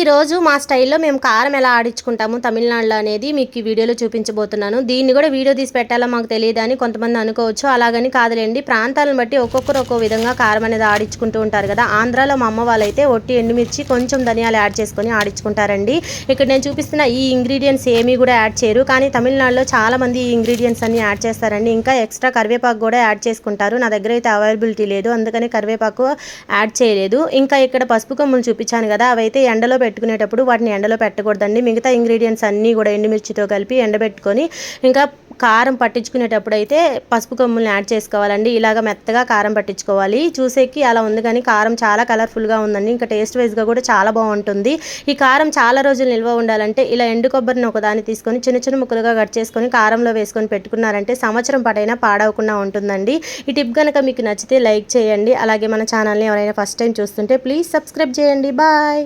ఈరోజు మా స్టైల్లో మేము కారం ఎలా ఆడించుకుంటాము తమిళనాడులో అనేది మీకు ఈ వీడియోలో చూపించబోతున్నాను. దీన్ని కూడా వీడియో తీసి పెట్టాలో మాకు తెలియదని కొంతమంది అనుకోవచ్చు. అలాగని కాదులేండి, ప్రాంతాలను బట్టి ఒక్కొక్కరు ఒక్కో విధంగా కారం అనేది ఆడించుకుంటూ ఉంటారు కదా. ఆంధ్రాలో మా అమ్మ వాళ్ళైతే ఒట్టి ఎండుమిర్చి కొంచెం ధనియాలు యాడ్ చేసుకొని ఆడించుకుంటారండి. ఇక్కడ నేను చూపిస్తున్న ఈ ఇంగ్రీడియంట్స్ ఏమీ కూడా యాడ్ చేయరు, కానీ తమిళనాడులో చాలామంది ఈ ఇంగ్రీడియంట్స్ అన్ని యాడ్ చేస్తారండి. ఇంకా ఎక్స్ట్రా కరివేపాకు కూడా యాడ్ చేసుకుంటారు. నా దగ్గర అయితే అవైలబిలిటీ లేదు, అందుకని కరివేపాకు యాడ్ చేయలేదు. ఇంకా ఇక్కడ పసుపు కొమ్ములు చూపించాను కదా, అవైతే ఎండలో పెట్టుకునేటప్పుడు వాటిని ఎండలో పెట్టకూడదండి. మిగతా ఇంగ్రీడియంట్స్ అన్నీ కూడా ఎండుమిర్చితో కలిపి ఎండబెట్టుకొని ఇంకా కారం పట్టించుకునేటప్పుడు అయితే పసుపు కొమ్ముల్ని యాడ్ చేసుకోవాలండి. ఇలాగ మెత్తగా కారం పట్టించుకోవాలి. చూసేకి అలా ఉంది, కానీ కారం చాలా కలర్ఫుల్గా ఉందండి. ఇంకా టేస్ట్ వైజ్గా కూడా చాలా బాగుంటుంది. ఈ కారం చాలా రోజులు నిల్వ ఉండాలంటే ఇలా ఎండు కొబ్బరిని ఒకదాన్ని తీసుకొని చిన్న చిన్న ముక్కలుగా కట్ చేసుకొని కారంలో వేసుకొని పెట్టుకున్నారంటే సంవత్సరం పాటైనా పాడవకుండా ఉంటుందండి. ఈ టిప్ కనుక మీకు నచ్చితే లైక్ చేయండి. అలాగే మన ఛానల్ని ఎవరైనా ఫస్ట్ టైం చూస్తుంటే ప్లీజ్ సబ్స్క్రైబ్ చేయండి. బాయ్.